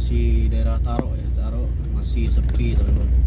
masih daerah Taro ya, Taro masih sepi teman-teman.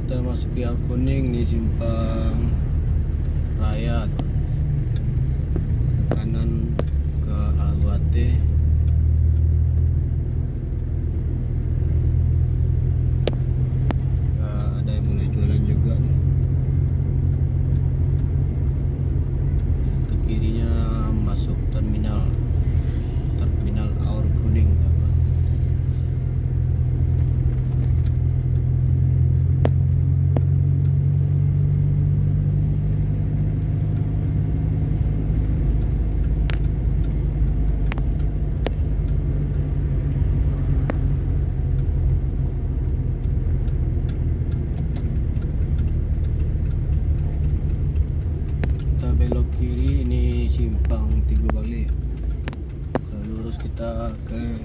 Kita masuki Kuning di simpang Raya, kanan ke Aluate. Ada yang mulai jualan juga nih. Ke kirinya masuk terminal Aur Kuning. Belok kiri ini simpang Tigo Bale. Kalau lurus kita ke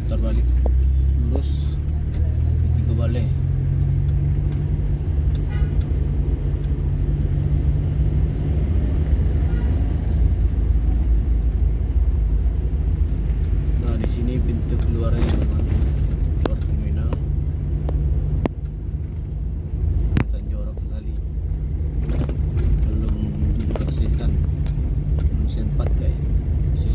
putar balik lurus ke Tigo Bale. Nah, di sini pintu keluarnya teman, keluar terminal. Kelihatan jorok sekali. Belum dibersihkan, belum sempat guys. Masih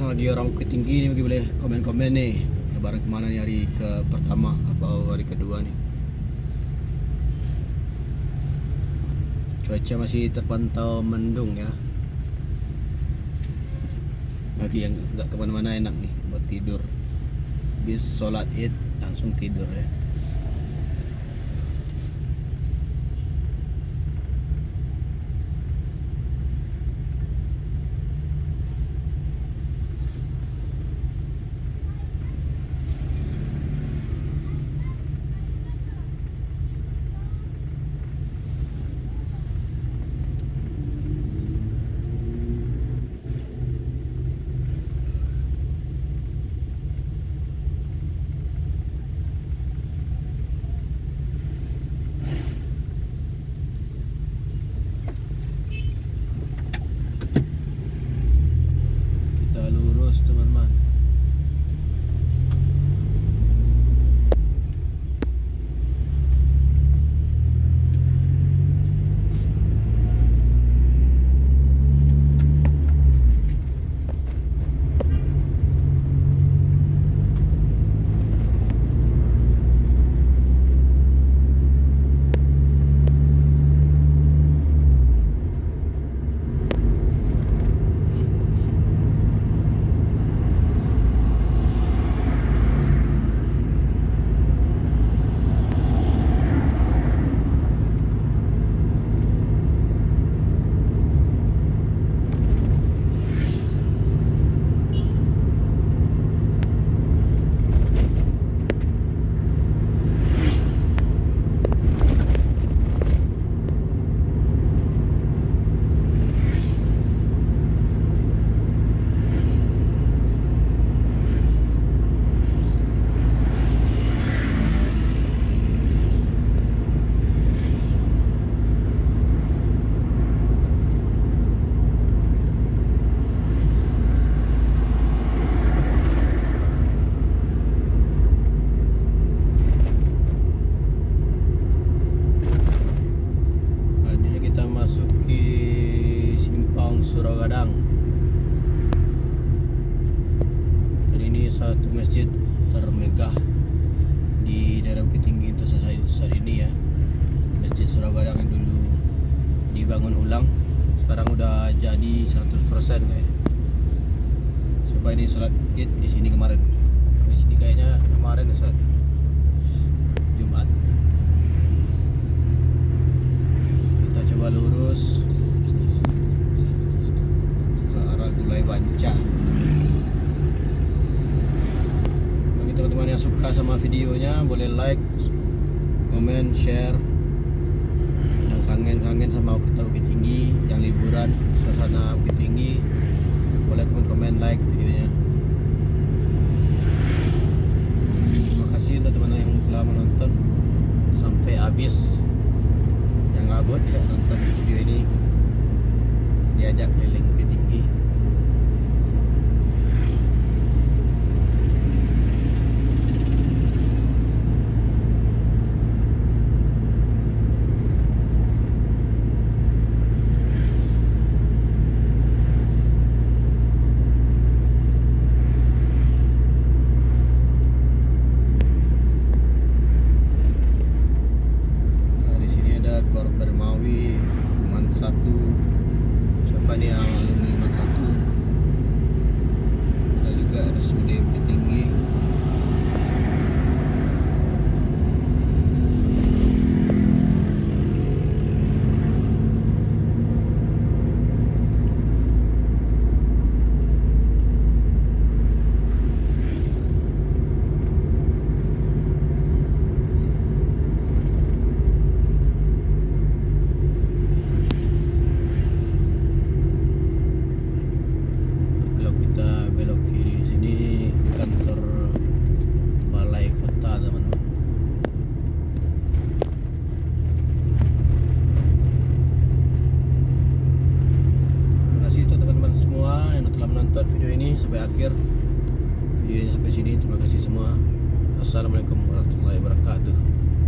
bagi orang Bukit Tinggi nih, bagi boleh komen-komen nih lebaran kemana nih, hari ke pertama atau hari kedua nih. Cuaca masih terpantau mendung ya. Bagi yang nggak kemana-mana enak nih buat tidur. Habis sholat id langsung tidur ya. Kita lurus teman-teman. Ini kita masuki simpang Suragadang. Dan ini satu masjid termegah di daerah Bukit Tinggi untuk saat ini ya. Masjid Suragadang yang dulu dibangun ulang, sekarang udah jadi 100% guys. Coba ini salat id di sini kemarin. Di sini kayaknya kemarin ya salat Jumat. Kita coba lurus ke arah Gulai Banca. Bagi teman-teman yang suka sama videonya, boleh like, komen, share. Yang kangen sama Bukit Tinggi, yang liburan suasana Bukit Tinggi, boleh komen, like videonya. Terima kasih untuk teman-teman yang telah menonton sampai habis. Yang ngabut ya nonton video ini, diajak keliling Bukit Tinggi. Nah, di sini ada Gor Bermawi, Man 1. Siapa nih yang alumni Man 1? Ada juga RSUD Bukit Tinggi. Kalau kita belok kiri di sini kantor balai kota teman-teman. Terima kasih untuk teman-teman semua yang telah menonton video ini sampai akhir. Videonya sampai sini, terima kasih semua. Assalamualaikum warahmatullahi wabarakatuh.